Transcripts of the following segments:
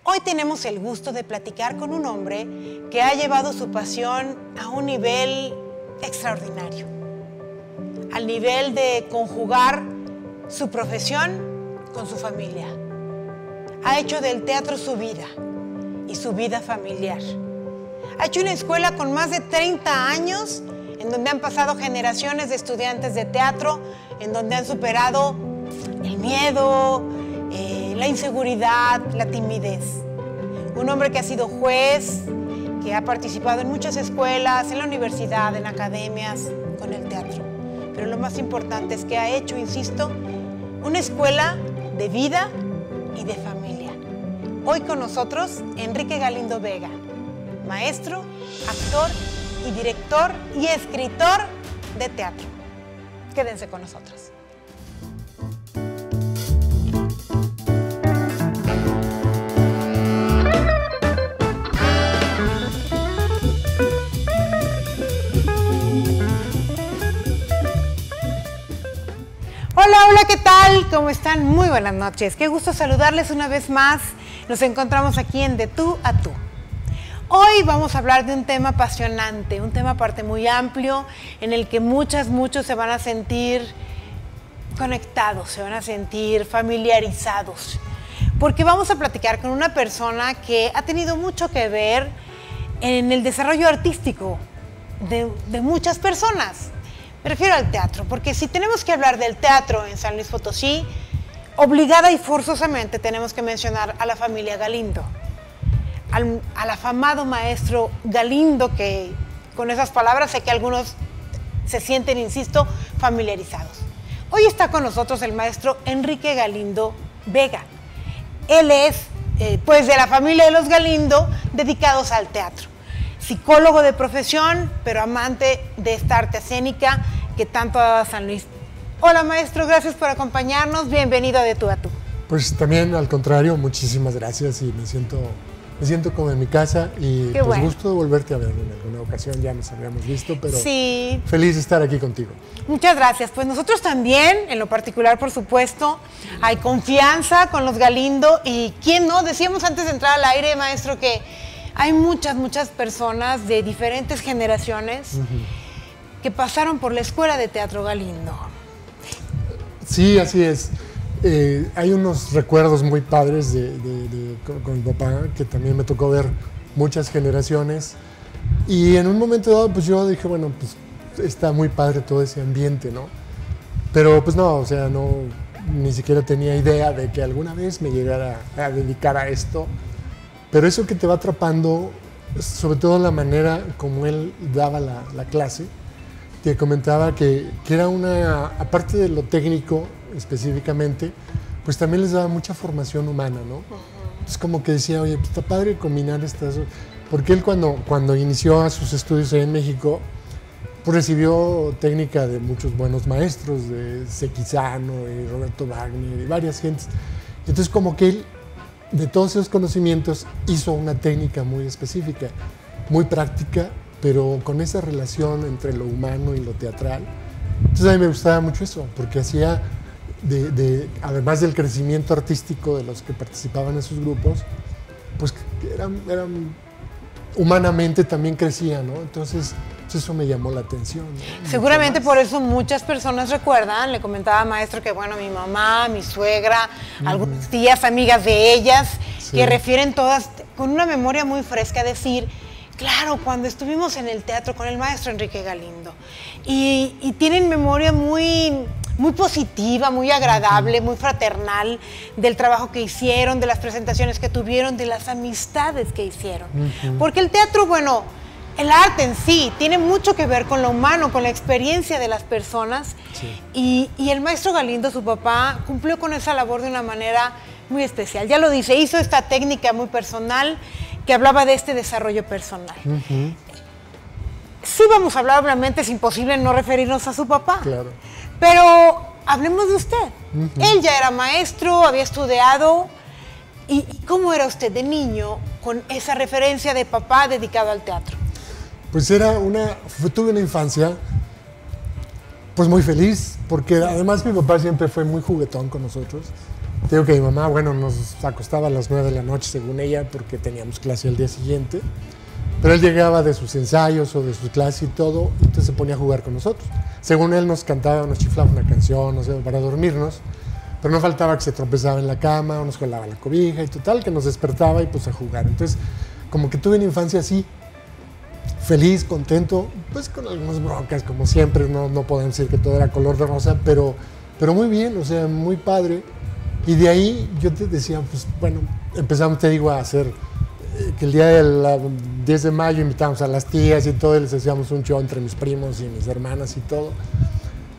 Hoy tenemos el gusto de platicar con un hombre que ha llevado su pasión a un nivel extraordinario, al nivel de conjugar su profesión con su familia. Ha hecho del teatro su vida y su vida familiar. Ha hecho una escuela con más de 30 años en donde han pasado generaciones de estudiantes de teatro, en donde han superado el miedo, la inseguridad, la timidez. Un hombre que ha sido juez, que ha participado en muchas escuelas, en la universidad, en academias, con el teatro. Pero lo más importante es que ha hecho, insisto, una escuela de vida y de familia. Hoy con nosotros, Enrique Galindo Vega, maestro, actor y director y escritor de teatro. Quédense con nosotros. Hola, hola, ¿qué tal? ¿Cómo están? Muy buenas noches. Qué gusto saludarles una vez más. Nos encontramos aquí en De Tú a Tú. Hoy vamos a hablar de un tema apasionante, un tema aparte muy amplio, en el que muchos se van a sentir conectados, se van a sentir familiarizados. Porque vamos a platicar con una persona que ha tenido mucho que ver en el desarrollo artístico de muchas personas. Me refiero al teatro, porque si tenemos que hablar del teatro en San Luis Potosí, obligada y forzosamente tenemos que mencionar a la familia Galindo, al afamado maestro Galindo, que con esas palabras sé que algunos se sienten, insisto, familiarizados. Hoy está con nosotros el maestro Enrique Galindo Vega. Él es, pues, de la familia de los Galindo, dedicados al teatro. Psicólogo de profesión, pero amante de esta arte escénica que tanto ha dado a San Luis. Hola, maestro, gracias por acompañarnos. Bienvenido a De Tú a Tú. Pues también, al contrario, muchísimas gracias y me siento como en mi casa y Qué pues bueno. Gusto de volverte a ver en alguna ocasión. Ya nos habíamos visto, pero Sí. Feliz de estar aquí contigo. Muchas gracias. Pues nosotros también, en lo particular, por supuesto, hay confianza con los Galindo y ¿quién no? Decíamos antes de entrar al aire, maestro, que hay muchas personas de diferentes generaciones que pasaron por la Escuela de Teatro Galindo. Sí, así es. Hay unos recuerdos muy padres con mi papá, que también me tocó ver muchas generaciones. Y en un momento dado, pues yo dije, bueno, pues está muy padre todo ese ambiente, ¿no? Pero pues no, o sea, no, ni siquiera tenía idea de que alguna vez me llegara a dedicar a esto. Pero eso que te va atrapando, sobre todo la manera como él daba la clase, te comentaba que era una, aparte de lo técnico específicamente, pues también les daba mucha formación humana, ¿no? Es como que decía, oye, pues está padre combinar estas, porque él cuando inició sus estudios en México, pues recibió técnica de muchos buenos maestros, de Sequizano y Roberto Wagner y varias gentes. Entonces como que él, de todos esos conocimientos, hizo una técnica muy específica, muy práctica, pero con esa relación entre lo humano y lo teatral. Entonces a mí me gustaba mucho eso, porque hacía, además del crecimiento artístico de los que participaban en sus grupos, pues eran humanamente también crecían, ¿no? Entonces eso me llamó la atención, ¿no? Seguramente por eso muchas personas recuerdan, le comentaba maestro que bueno, mi mamá, mi suegra, algunas tías, amigas de ellas, Sí. que refieren todas con una memoria muy fresca a decir, claro, cuando estuvimos en el teatro con el maestro Enrique Galindo, y tienen memoria muy positiva, muy agradable, muy fraternal del trabajo que hicieron, de las presentaciones que tuvieron, de las amistades que hicieron. Porque el teatro, bueno, el arte en sí tiene mucho que ver con lo humano, con la experiencia de las personas. Sí. Y el maestro Galindo, su papá, cumplió con esa labor de una manera muy especial. Ya lo dice, hizo esta técnica muy personal que hablaba de este desarrollo personal. Sí vamos a hablar, obviamente es imposible no referirnos a su papá. Claro. Pero hablemos de usted. Él ya era maestro, había estudiado. ¿Y cómo era usted de niño con esa referencia de papá dedicado al teatro? Pues tuve una infancia pues muy feliz, porque además mi papá siempre fue muy juguetón con nosotros. te digo que mi mamá, bueno, nos acostaba a las 9 de la noche, según ella, porque teníamos clase al día siguiente. Pero él llegaba de sus ensayos o de sus clases y todo, y entonces se ponía a jugar con nosotros. Según él nos cantaba, nos chiflaba una canción, no sé, para dormirnos, pero no faltaba que se tropezaba en la cama o nos jalaba la cobija y total, que nos despertaba y pues a jugar. Entonces, como que tuve una infancia así, feliz, contento, pues con algunas broncas, como siempre, no podemos decir que todo era color de rosa, pero muy bien, o sea, muy padre. Y de ahí yo te decía, pues bueno, empezamos, te digo, a hacer que el día del 10 de mayo invitamos a las tías y todo, y les hacíamos un show entre mis primos y mis hermanas y todo.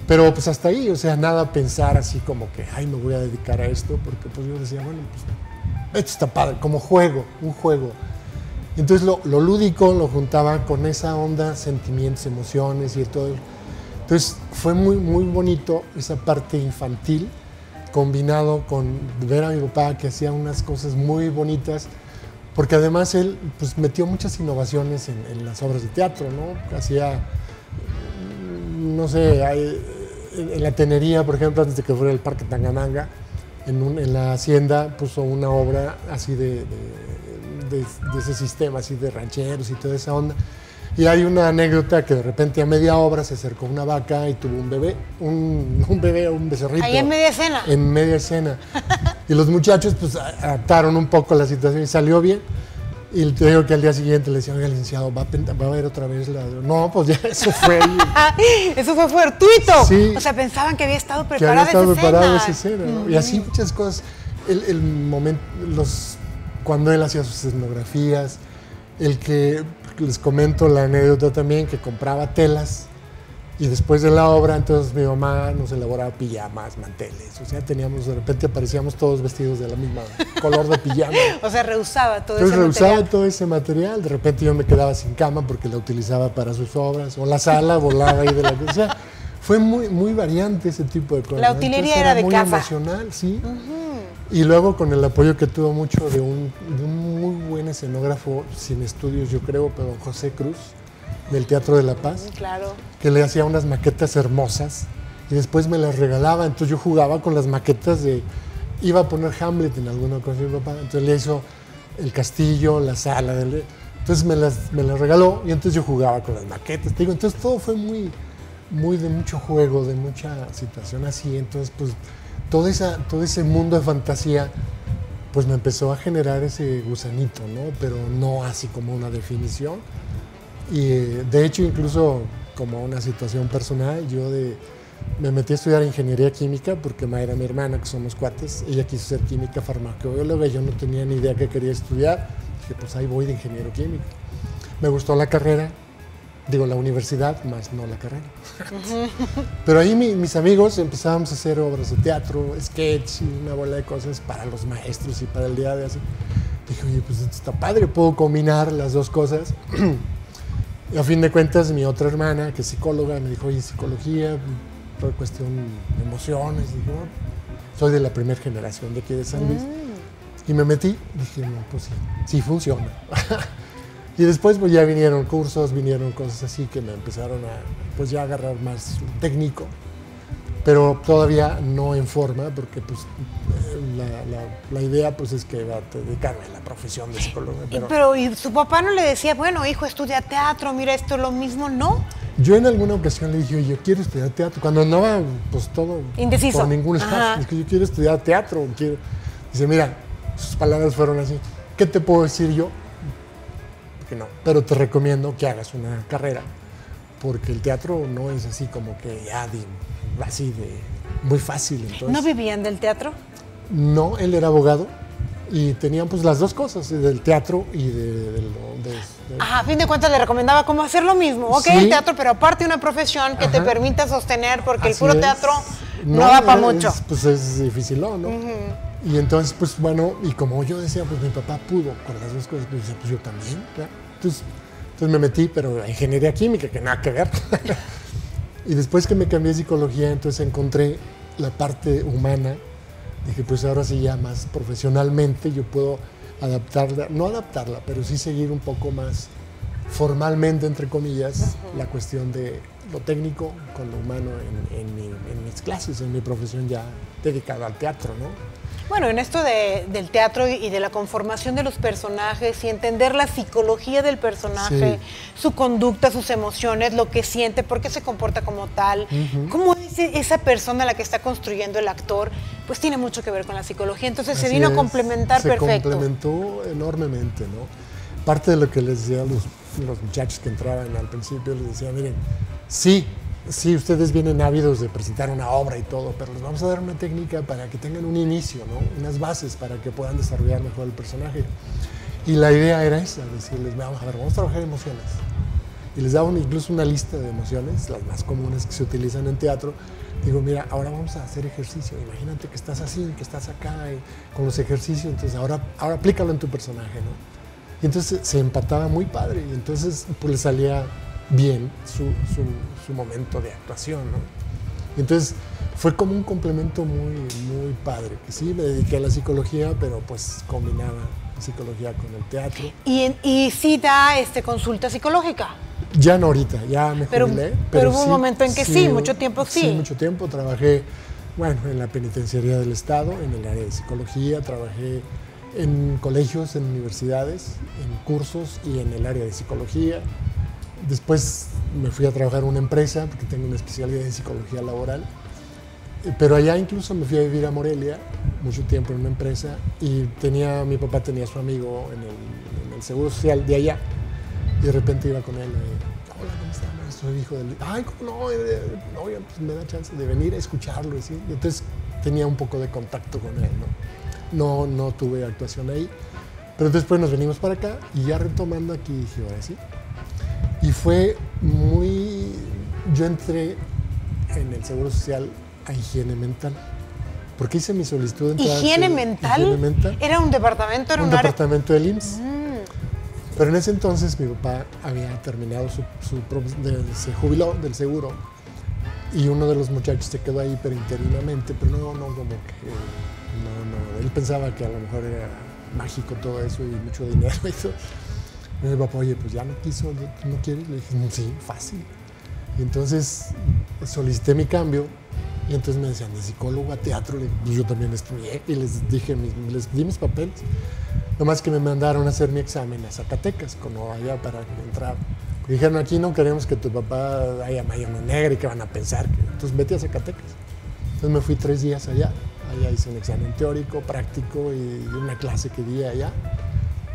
Pero pues hasta ahí, o sea, nada pensar así como que, ay, me voy a dedicar a esto, porque pues yo decía, bueno, pues esto está padre, como juego, un juego. Y entonces lo lúdico lo juntaba con esa onda, sentimientos, emociones y todo. Entonces fue muy, muy bonito esa parte infantil, combinado con ver a mi papá que hacía unas cosas muy bonitas, porque además él pues, metió muchas innovaciones en las obras de teatro, ¿no? Hacía, no sé, en la Tenería, por ejemplo, antes de que fuera el Parque Tangamanga, en la hacienda puso una obra así de ese sistema, así de rancheros y toda esa onda. Y hay una anécdota que de repente a media obra se acercó una vaca y tuvo un bebé, un becerrito. Ahí en media escena. En media escena. Y los muchachos pues adaptaron un poco la situación y salió bien. Y te digo que al día siguiente le decía, oiga, licenciado, ¿va a ver otra vez la...? No, pues ya eso fue ahí. Eso fue fortuito. Sí. O sea, pensaban que había estado Que había preparada estado esa preparada escena. esa escena, ¿no? Y así muchas cosas. El momento, cuando él hacía sus escenografías, el que les comento la anécdota también, que compraba telas y después de la obra, entonces mi mamá nos elaboraba pijamas, manteles, o sea, teníamos, de repente aparecíamos todos vestidos de la misma color de pijama. O sea, rehusaba todo Entonces ese rehusaba material. todo ese material, de repente yo me quedaba sin cama porque la utilizaba para sus obras, o la sala volaba ahí de la... O sea, fue muy, muy variante ese tipo de cosas. La utilería Entonces, era de muy casa. emocional, sí. Y luego con el apoyo que tuvo mucho de un muy buen escenógrafo, sin estudios yo creo, pero don José Cruz, del Teatro de la Paz, Claro. que le hacía unas maquetas hermosas y después me las regalaba, entonces yo jugaba con las maquetas iba a poner Hamlet en alguna ocasión, papá, entonces le hizo el castillo, la sala, entonces me las regaló y entonces yo jugaba con las maquetas, te digo, entonces todo fue muy de mucho juego, de mucha situación así, entonces pues todo ese mundo de fantasía pues me empezó a generar ese gusanito, ¿no? Pero no así como una definición. Y de hecho incluso como una situación personal, me metí a estudiar ingeniería química porque Mayra, mi hermana, que somos cuates, ella quiso ser química farmacobióloga, yo no tenía ni idea qué quería estudiar, dije pues ahí voy de ingeniero químico. Me gustó la carrera, digo la universidad, más no la carrera. Pero ahí mis amigos empezábamos a hacer obras de teatro, sketch y una bola de cosas para los maestros y para el día de así. Dije, oye, pues esto está padre, puedo combinar las dos cosas. Y a fin de cuentas, mi otra hermana, que es psicóloga, me dijo, oye, psicología, toda cuestión de emociones. Y dije, bueno, soy de la primera generación de aquí de San Luis. Y me metí, dije, no, pues sí funciona. Y después pues ya vinieron cursos, vinieron cosas así que me empezaron a pues ya agarrar más técnico, pero todavía no en forma, porque pues la idea pues es que iba a dedicarme a la profesión de psicólogo. Pero ¿y su papá no le decía, bueno, hijo, estudia teatro, mira esto, lo mismo, no? Yo en alguna ocasión le dije, oye, yo quiero estudiar teatro, cuando andaba pues todo indeciso, por ningún espacio, es que yo quiero estudiar teatro, Dice, mira, sus palabras fueron así, ¿qué te puedo decir yo? Que no, pero te recomiendo que hagas una carrera, porque el teatro no es así como que ya así de muy fácil. Entonces, ¿no vivían del teatro? No, él era abogado y tenían pues las dos cosas, del teatro y Ajá, a fin de cuentas le recomendaba cómo hacer lo mismo, ok, sí. El teatro, pero aparte una profesión que te permita sostener, porque el puro teatro no da para mucho. Pues es difícil, ¿no? Y entonces, pues bueno, y como yo decía, pues mi papá pudo con las dos cosas, pues decía, pues yo también, ¿ya? Entonces me metí, pero a ingeniería química, que nada que ver. Y después que me cambié de psicología, entonces encontré la parte humana. Dije, pues ahora sí ya más profesionalmente yo puedo adaptarla, no adaptarla, pero sí seguir un poco más formalmente, entre comillas, la cuestión de lo técnico con lo humano en mis clases, en mi profesión ya dedicada al teatro, ¿no? Bueno, en esto del teatro y de la conformación de los personajes y entender la psicología del personaje, su conducta, sus emociones, lo que siente, por qué se comporta como tal, cómo es esa persona a la que está construyendo el actor, pues tiene mucho que ver con la psicología. Entonces se vino a complementar perfecto. Se complementó enormemente, ¿no? Parte de lo que les decía a los muchachos que entraban al principio, les decía, miren, sí, ustedes vienen ávidos de presentar una obra y todo, pero les vamos a dar una técnica para que tengan un inicio, ¿no? Unas bases para que puedan desarrollar mejor el personaje. Y la idea era esa, decirles, vamos a trabajar emociones. Y les daban incluso una lista de emociones, las más comunes que se utilizan en teatro. Digo, mira, ahora vamos a hacer ejercicio. Imagínate que estás así, que estás acá, con los ejercicios, entonces ahora aplícalo en tu personaje, ¿no? Y entonces se empataba muy padre, y entonces pues le salía bien su momento de actuación, ¿no? Y entonces fue como un complemento muy, muy padre, que sí, me dediqué a la psicología, pero pues combinaba psicología con el teatro. ¿Y sí da consulta psicológica? Ya no ahorita, ya me jubilé. Pero hubo un momento en que sí, mucho tiempo sí. Sí, mucho tiempo. Trabajé, bueno, en la penitenciaría del Estado, en el área de psicología, trabajé en colegios, en universidades, en cursos y en el área de psicología. Después me fui a trabajar en una empresa, porque tengo una especialidad en psicología laboral. Pero allá incluso me fui a vivir a Morelia, mucho tiempo en una empresa, y mi papá tenía a su amigo en el Seguro Social de allá, y de repente iba con él, hola, ¿cómo está, maestro? Soy hijo del... Ay, ¿cómo no? Oigan, pues me da chance de venir a escucharlo, ¿sí? Y entonces tenía un poco de contacto con él, ¿no? No tuve actuación ahí, pero después nos venimos para acá, y ya retomando aquí dije, ahora sí. Y fue yo entré en el Seguro Social a higiene mental, porque hice mi solicitud de entrada. ¿Higiene mental? Higiene mental. ¿Era un departamento? ¿Era un departamento del IMSS? Pero en ese entonces mi papá había terminado se jubiló del seguro, y uno de los muchachos se quedó ahí pero interinamente, pero no, como que no, él pensaba que a lo mejor era mágico todo eso y mucho dinero y todo. Y mi papá, oye, pues ya no quiso, ¿no quieres? Le dije, sí, fácil. Y entonces solicité mi cambio, y entonces me decían, de psicólogo a teatro. Pues yo también estudié, y les dije, les di mis papeles. Nomás que me mandaron a hacer mi examen a Zacatecas, como allá para entrar. Y dijeron, aquí no queremos que tu papá haya mano negra y que van a pensar. Entonces vete a Zacatecas. Entonces me fui 3 días allá. Allá hice un examen teórico, práctico y una clase que di allá.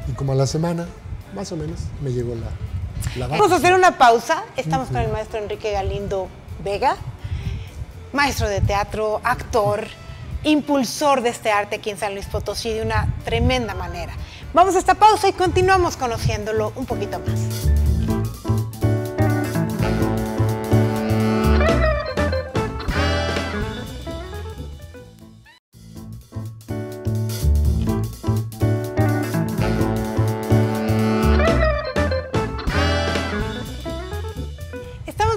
Y como a la semana, más o menos, me llegó la vaca. Vamos a hacer una pausa. Estamos con el maestro Enrique Galindo Vega, maestro de teatro, actor, impulsor de este arte aquí en San Luis Potosí de una tremenda manera. Vamos a esta pausa y continuamos conociéndolo un poquito más.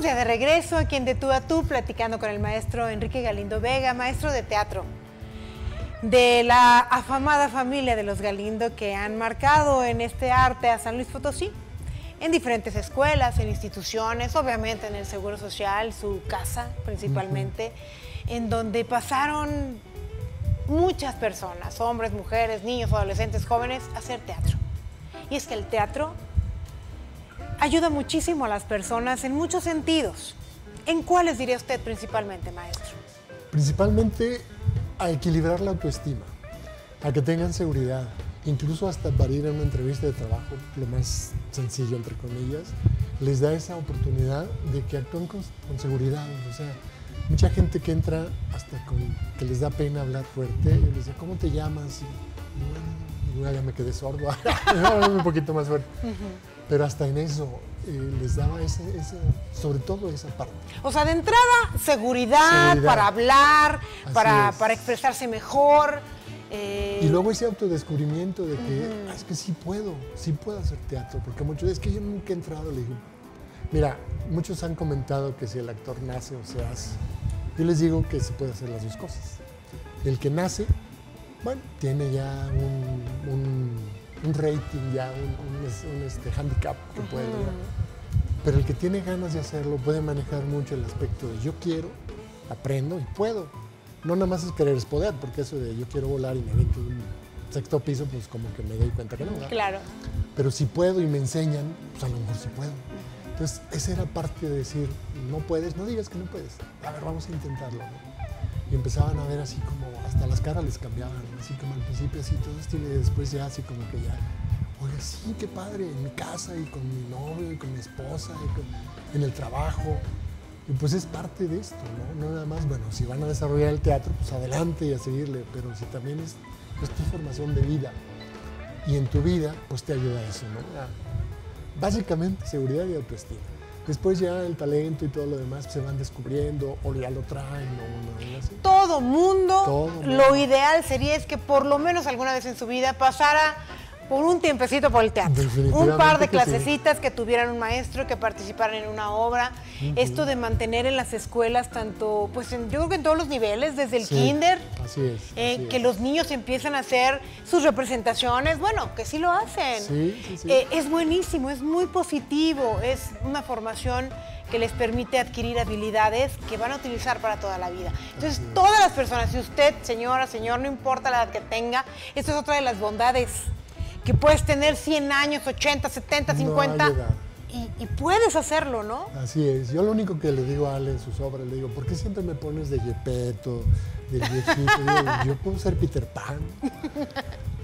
De regreso aquí en De Tú a Tú, platicando con el maestro Enrique Galindo Vega, maestro de teatro de la afamada familia de los Galindo, que han marcado en este arte a San Luis Potosí, en diferentes escuelas, en instituciones, obviamente en el Seguro Social, su casa principalmente, en donde pasaron muchas personas, hombres, mujeres, niños, adolescentes, jóvenes, a hacer teatro. Y es que el teatro ayuda muchísimo a las personas en muchos sentidos. ¿En cuáles diría usted principalmente, maestro? Principalmente a equilibrar la autoestima, a que tengan seguridad, incluso hasta para ir a una entrevista de trabajo, lo más sencillo, entre comillas, les da esa oportunidad de que actúen con seguridad. O sea, mucha gente que entra hasta que les da pena hablar fuerte, y les dice, ¿cómo te llamas? Y bueno, ya me quedé sordo, un poquito más fuerte. Pero hasta en eso les daba sobre todo esa parte. O sea, de entrada, seguridad. Para hablar, para expresarse mejor. Y luego ese autodescubrimiento de que es que sí puedo hacer teatro, porque muchos dicen, es que yo nunca he entrado. Le digo, mira, muchos han comentado que si el actor nace o se hace. Yo les digo que se puede hacer las dos cosas. El que nace, bueno, tiene ya un rating, ya un handicap que puede lograr. Pero el que tiene ganas de hacerlo puede manejar mucho el aspecto de yo quiero, aprendo y puedo. No nada más es querer es poder, porque eso de yo quiero volar y me aviento de un sexto piso, pues como que me doy cuenta que no, ¿verdad? Claro. Pero si puedo y me enseñan, pues a lo mejor sí puedo. Entonces, esa era parte de decir, no puedes, no digas que no puedes. A ver, vamos a intentarlo, ¿no? Y empezaban a ver así como, hasta las caras les cambiaban, así como al principio así todo esto, y después ya así como que ya, oye, sí, qué padre, en mi casa y con mi novio y con mi esposa y en el trabajo. Y pues es parte de esto, ¿no? No nada más, bueno, si van a desarrollar el teatro, pues adelante y a seguirle, pero si también es tu formación de vida. Y en tu vida, pues te ayuda a eso, ¿no? Básicamente, seguridad y autoestima. Después ya el talento y todo lo demás se van descubriendo o ya lo traen o no así. Todo mundo, lo ideal sería es que por lo menos alguna vez en su vida pasara por un tiempecito por el teatro. Un par de clasecitas, que tuvieran un maestro, que participaran en una obra. Esto de mantener en las escuelas tanto, pues yo creo que en todos los niveles, desde el kinder, así que los niños empiezan a hacer sus representaciones, bueno, que sí lo hacen. Es buenísimo, es muy positivo, es una formación que les permite adquirir habilidades que van a utilizar para toda la vida. Entonces, todas las personas, si usted, señora, señor, no importa la edad que tenga, esto es otra de las bondades, que puedes tener 100 años, 80, 70, 50 y puedes hacerlo, ¿no? Así es. Yo lo único que le digo a Ale en sus obras, le digo, ¿por qué siempre me pones de Gepetto, del viejito? Digo, yo puedo ser Peter Pan.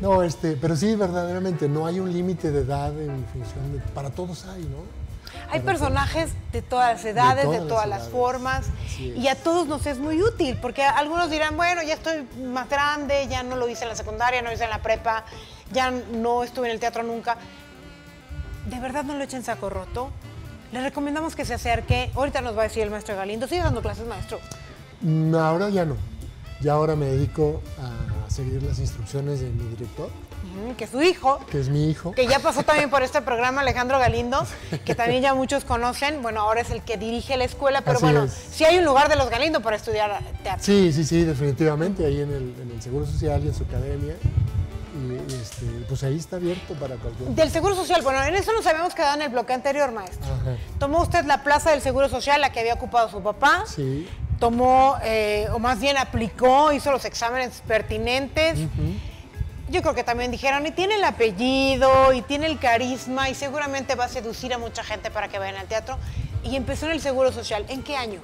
No, pero sí, verdaderamente, no hay un límite de edad en función de... Para todos hay, ¿no? Hay personajes de todas las edades, de todas las formas, y a todos nos es muy útil, porque algunos dirán, bueno, ya estoy más grande, ya no lo hice en la secundaria, no lo hice en la prepa, ya no estuve en el teatro nunca. De verdad no lo echen saco roto. Les recomendamos que se acerque. Ahorita nos va a decir el maestro Galindo. ¿Sigues dando clases, maestro? No, ahora ya no. Ya ahora me dedico a seguir las instrucciones de mi director. Que es su hijo. Que es mi hijo. Que ya pasó también por este programa, Alejandro Galindo, que también ya muchos conocen. Bueno, ahora es el que dirige la escuela, pero sí hay un lugar de los Galindo para estudiar teatro. Sí, definitivamente. Ahí en el Seguro Social y en su academia. Y pues ahí está abierto para cualquier... Del Seguro Social, bueno, en eso nos habíamos quedado en el bloque anterior, maestro. Tomó usted la plaza del Seguro Social, la que había ocupado su papá. Sí. Tomó, o más bien aplicó, hizo los exámenes pertinentes. Yo creo que también dijeron, y tiene el apellido, y tiene el carisma, y seguramente va a seducir a mucha gente para que vayan al teatro. Y empezó en el Seguro Social. ¿En qué año?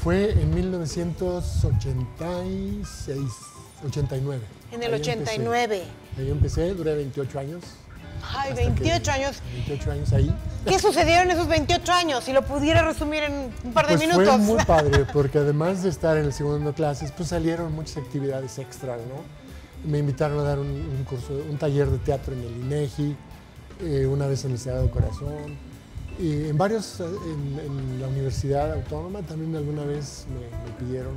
Fue en 1989. En el 89. Ahí empecé, duré 28 años. Ay, 28 años. 28 años ahí. ¿Qué sucedió en esos 28 años? Si lo pudiera resumir en un par de minutos. Fue muy padre, porque además de estar en el segundo clases, pues salieron muchas actividades extras, ¿no? Me invitaron a dar un curso, un taller de teatro en el INEGI, una vez en el Sagrado Corazón, y en varios, en la Universidad Autónoma también alguna vez me pidieron,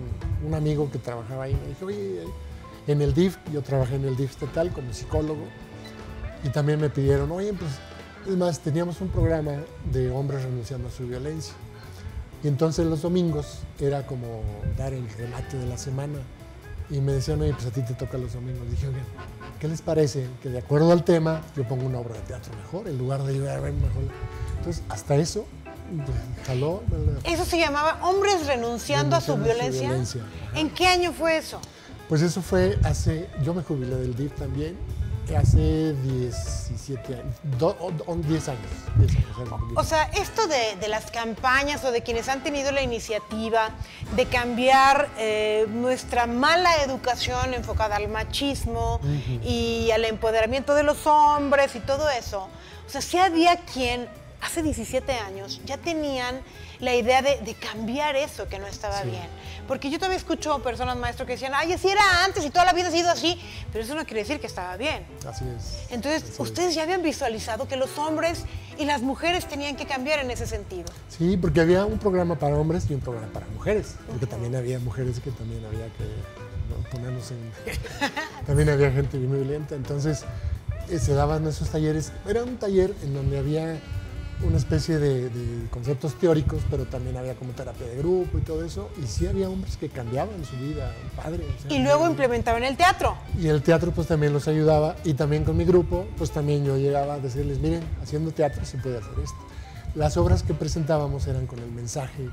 un amigo que trabajaba ahí me dijo, oye, en el DIF, yo trabajé en el DIF estatal como psicólogo, y también me pidieron, oye, pues, es más, teníamos un programa de hombres renunciando a su violencia, y entonces los domingos era como dar el remate de la semana, y me decían, oye, pues a ti te toca los domingos. Dije, oye, ¿qué les parece? Que de acuerdo al tema, yo pongo una obra de teatro mejor, en lugar de ayudar a ver mejor. Entonces, hasta eso, pues, jaló. ¿Eso se llamaba Hombres Renunciando a su Violencia? ¿En qué año fue eso? Pues eso fue yo me jubilé del DIF también, hace 17 años, 10 años. O sea, esto de las campañas o de quienes han tenido la iniciativa de cambiar nuestra mala educación enfocada al machismo y al empoderamiento de los hombres y todo eso. O sea, sí había quien hace 17 años ya tenían la idea de cambiar eso que no estaba bien. Porque yo también escucho personas, maestro, que decían, ay, así era antes y toda la vida ha sido así, pero eso no quiere decir que estaba bien. Así es. Entonces, ustedes ya habían visualizado que los hombres y las mujeres tenían que cambiar en ese sentido. Sí, porque había un programa para hombres y un programa para mujeres, porque también había mujeres que también había que ponernos en... también había gente muy violenta, entonces se daban esos talleres. Era un taller en donde había una especie de conceptos teóricos, pero también había como terapia de grupo y todo eso, y sí había hombres que cambiaban su vida, padre. O sea, y luego implementaban el teatro. Y el teatro pues también los ayudaba, y también con mi grupo, pues también yo llegaba a decirles, miren, haciendo teatro se puede hacer esto. Las obras que presentábamos eran con el mensaje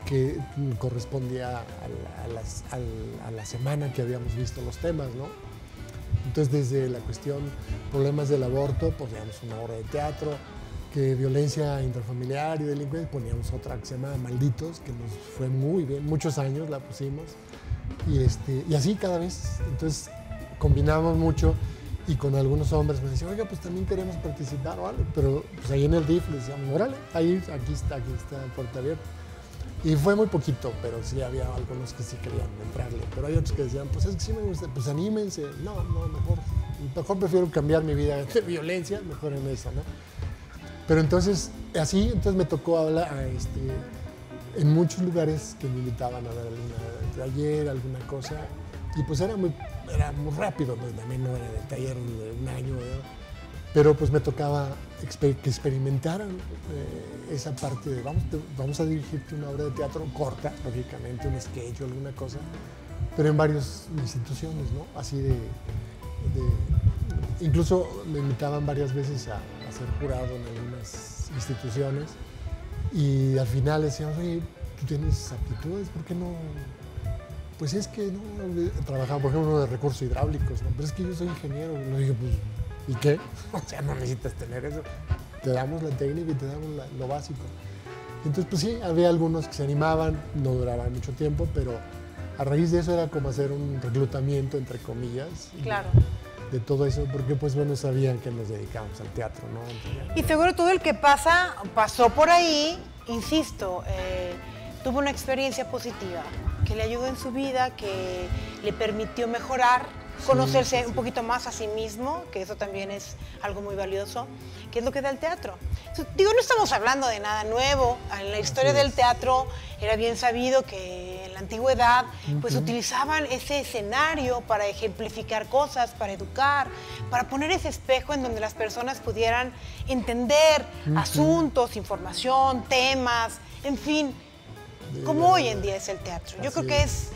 que correspondía a la semana que habíamos visto los temas, ¿no? Entonces, desde la cuestión problemas del aborto, poníamos una obra de teatro, que violencia intrafamiliar y delincuencia, poníamos otra que se llama Malditos, que nos fue muy bien, muchos años la pusimos, y así cada vez. Entonces, combinábamos mucho, y con algunos hombres me decían, oiga, pues también queremos participar o algo, pero pues ahí en el DIF les decíamos, órale, aquí está la puerta abierta. Y fue muy poquito, pero sí había algunos que sí querían entrarle. Pero hay otros que decían, pues es que sí me gusta, pues anímense. No, mejor prefiero cambiar mi vida de violencia, mejor en eso, ¿no? Pero entonces me tocó hablar en muchos lugares que me invitaban a dar algún taller, alguna cosa. Y pues era muy rápido, ¿no? También no era de taller de un año, ¿no? Pero pues me tocaba que experimentaran esa parte de vamos a dirigirte una obra de teatro corta, lógicamente, un sketch o alguna cosa, pero en varias instituciones, ¿no? Así incluso me invitaban varias veces a ser jurado en algunas instituciones y al final decíamos, oye, tú tienes aptitudes, ¿por qué no? Pues es que no, trabajaba, por ejemplo, uno de recursos hidráulicos, ¿no? Pero es que yo soy ingeniero, y le dije, pues, ¿y qué? O sea, no necesitas tener eso. Te damos la técnica y te damos lo básico. Entonces, pues sí, había algunos que se animaban, no duraban mucho tiempo, pero a raíz de eso era como hacer un reclutamiento, entre comillas. Claro. De todo eso, porque pues bueno, sabían que nos dedicábamos al teatro, ¿no? Y seguro todo el que pasó por ahí, insisto, tuvo una experiencia positiva, que le ayudó en su vida, que le permitió mejorar, conocerse un poquito más a sí mismo, que eso también es algo muy valioso, que es lo que da el teatro. Digo, no estamos hablando de nada nuevo. En la historia del teatro era bien sabido que en la antigüedad pues utilizaban ese escenario para ejemplificar cosas, para educar, para poner ese espejo en donde las personas pudieran entender asuntos, información, temas, en fin, como hoy en día es el teatro. Yo creo que es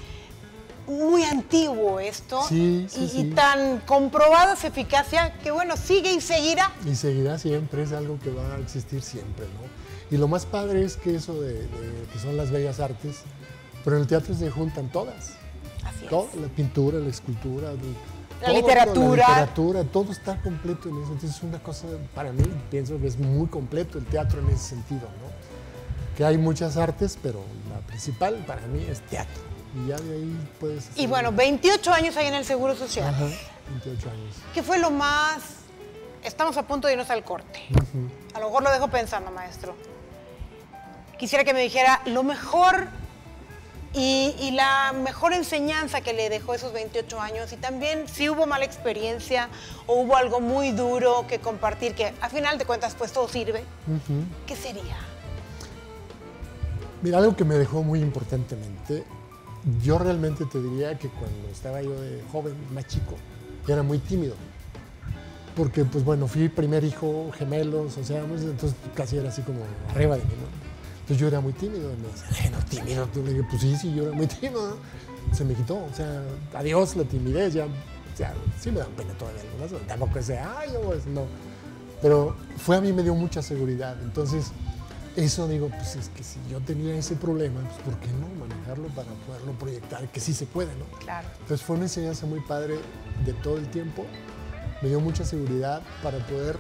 muy antiguo esto y tan comprobada su eficacia que bueno, sigue y seguirá. Y seguirá siempre, es algo que va a existir siempre, ¿no? Y lo más padre es que eso de que son las bellas artes, pero en el teatro se juntan todas. Así todo, es. La pintura, la escultura, la literatura, todo está completo en eso. Entonces es una cosa, para mí, pienso que es muy completo el teatro en ese sentido, ¿no? Que hay muchas artes, pero la principal para mí es teatro. Y ya de ahí puedes hacer... Y bueno, 28 años ahí en el Seguro Social. Ajá, 28 años. ¿Qué fue lo más...? Estamos a punto de irnos al corte. A lo mejor lo dejo pensando, maestro. Quisiera que me dijera lo mejor y la mejor enseñanza que le dejó esos 28 años y también si hubo mala experiencia o hubo algo muy duro que compartir, que a final de cuentas pues todo sirve. ¿Qué sería? Mira, algo que me dejó muy importantemente... Yo realmente te diría que cuando estaba yo de joven, más chico, era muy tímido. Porque, pues bueno, fui primer hijo, gemelos, o sea, entonces casi era así como arriba de mí, ¿no? Entonces yo era muy tímido. Y me decían, no, tímido. Tú le dije, pues sí, yo era muy tímido, ¿no? Se me quitó, o sea, adiós la timidez, ya, o sea, sí me dan pena todavía algunas, tampoco sé, pues no. Pero a mí me dio mucha seguridad, entonces... Eso digo, pues es que si yo tenía ese problema, pues ¿por qué no manejarlo para poderlo proyectar? Que sí se puede, ¿no? Claro. Entonces fue una enseñanza muy padre de todo el tiempo. Me dio mucha seguridad para poder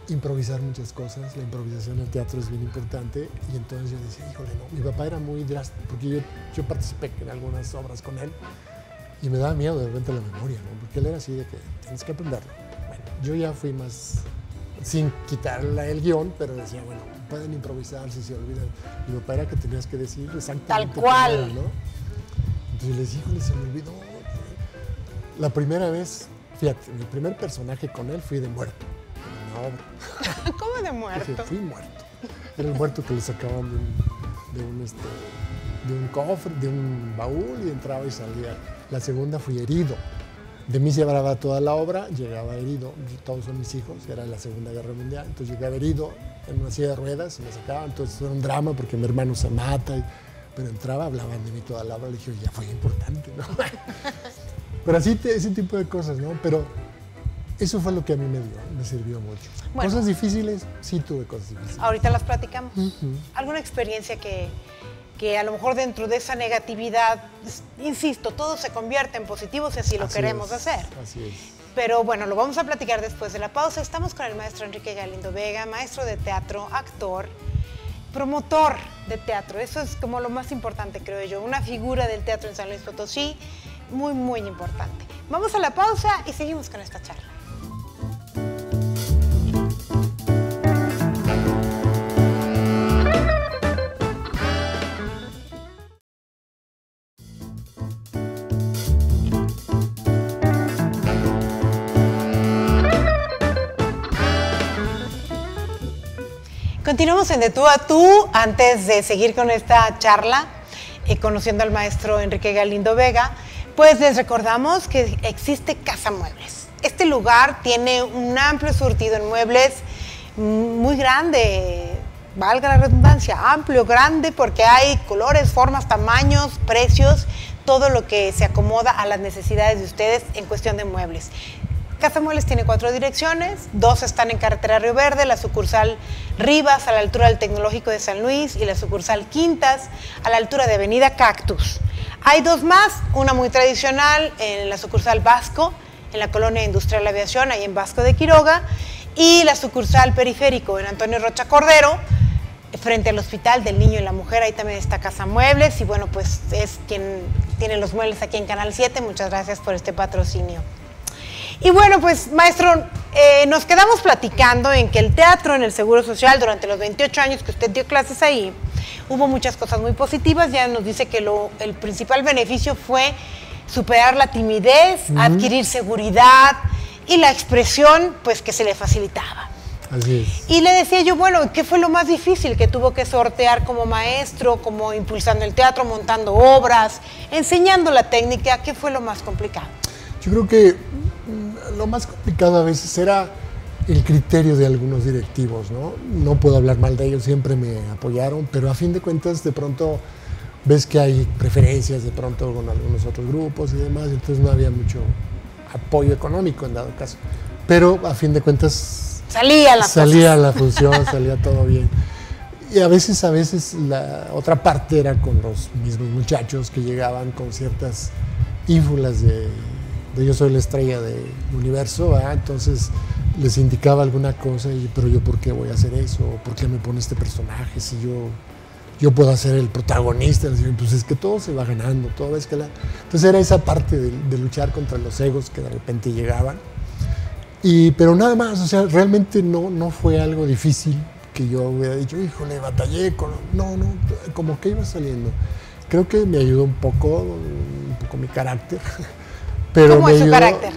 improvisar muchas cosas. La improvisación en el teatro es bien importante. Y entonces yo decía, híjole, no. Mi papá era muy drástico, porque yo participé en algunas obras con él. Y me daba miedo de repente la memoria, ¿no? Porque él era así de que tienes que aprenderlo. Bueno, yo ya fui más... sin quitarle el guión, pero decía, bueno, pueden improvisar si se olvidan. Mi papá era que tenías que decir exactamente tal cual, era, ¿no? Entonces les dije, híjole, se me olvidó. La primera vez, fíjate, mi primer personaje con él fui de muerto, en una obra. ¿Cómo de muerto? Dije, fui muerto. Era el muerto que le sacaban de un cofre, de un baúl y entraba y salía. La segunda fui herido. De mí se hablaba toda la obra, llegaba herido, todos son mis hijos, era la Segunda Guerra Mundial, entonces llegaba herido en una silla de ruedas y me sacaban, entonces era un drama porque mi hermano se mata, pero entraba, hablaban de mí toda la obra, le dije, ya fue importante, ¿no? Pero así, ese tipo de cosas, ¿no? Pero eso fue lo que a mí me sirvió mucho. Bueno, cosas difíciles, sí tuve cosas difíciles. Ahorita las platicamos. ¿Alguna experiencia que que a lo mejor dentro de esa negatividad, insisto, todo se convierte en positivo si así lo queremos hacer. Así es. Pero bueno, lo vamos a platicar después de la pausa. Estamos con el maestro Enrique Galindo Vega, maestro de teatro, actor, promotor de teatro. Eso es como lo más importante, creo yo. Una figura del teatro en San Luis Potosí, muy, muy importante. Vamos a la pausa y seguimos con esta charla. Continuamos en De Tú a Tú. Antes de seguir con esta charla, conociendo al maestro Enrique Galindo Vega, pues les recordamos que existe Casa Muebles. Este lugar tiene un amplio surtido en muebles muy grande, valga la redundancia, amplio, grande, porque hay colores, formas, tamaños, precios, todo lo que se acomoda a las necesidades de ustedes en cuestión de muebles. Casa Muebles tiene 4 direcciones, 2 están en carretera Río Verde, la sucursal Rivas a la altura del Tecnológico de San Luis y la sucursal Quintas a la altura de Avenida Cactus. Hay 2 más, una muy tradicional en la sucursal Vasco, en la Colonia Industrial Aviación, ahí en Vasco de Quiroga, y la sucursal Periférico en Antonio Rocha Cordero, frente al Hospital del Niño y la Mujer. Ahí también está Casa Muebles y bueno, pues es quien tiene los muebles aquí en Canal 7. Muchas gracias por este patrocinio. Y bueno, pues maestro, nos quedamos platicando en que el teatro en el Seguro Social, durante los 28 años que usted dio clases ahí, hubo muchas cosas muy positivas. Ya nos dice que el principal beneficio fue superar la timidez, adquirir seguridad y la expresión pues que se le facilitaba. Así es. Y le decía yo, bueno, ¿qué fue lo más difícil que tuvo que sortear como maestro, como impulsando el teatro, montando obras, enseñando la técnica? ¿Qué fue lo más complicado? Yo creo que lo más complicado a veces era el criterio de algunos directivos, ¿no? No puedo hablar mal de ellos, siempre me apoyaron, pero a fin de cuentas de pronto ves que hay preferencias de pronto con algunos otros grupos y demás, entonces no había mucho apoyo económico en dado caso. Pero a fin de cuentas salía la función, salía todo bien. Y a veces la otra parte era con los mismos muchachos que llegaban con ciertas ínfulas de yo soy la estrella del universo, ¿verdad? Entonces les indicaba alguna cosa, pero yo ¿por qué voy a hacer eso? ¿Por qué me pone este personaje si yo puedo ser el protagonista? Pues es que todo se va ganando, todo va escalando. Entonces era esa parte de luchar contra los egos que de repente llegaban. Pero nada más, o sea, realmente no fue algo difícil que yo hubiera dicho, híjole, batallé con... No, como que iba saliendo. Creo que me ayudó un poco mi carácter. Pero ¿cómo es su carácter?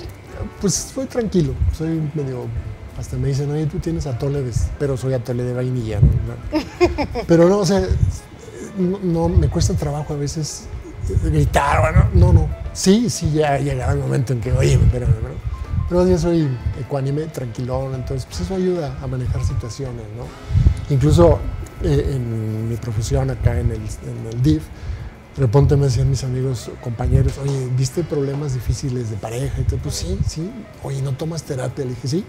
Pues soy tranquilo, soy medio... Hasta me dicen, oye, tú tienes atole, pero soy atole de vainilla, ¿no? Pero no, o sea, no me cuesta trabajo a veces gritar, no. Sí, ya llegaba el momento en que, oye, espérame, ¿no? Pero yo soy ecuánime, tranquilón, entonces pues eso ayuda a manejar situaciones, ¿no? Incluso en mi profesión acá en el DIF, de repente me decían mis amigos, compañeros, oye, ¿viste problemas difíciles de pareja? Y todo, pues sí. Oye, ¿no tomas terapia? Le dije, sí,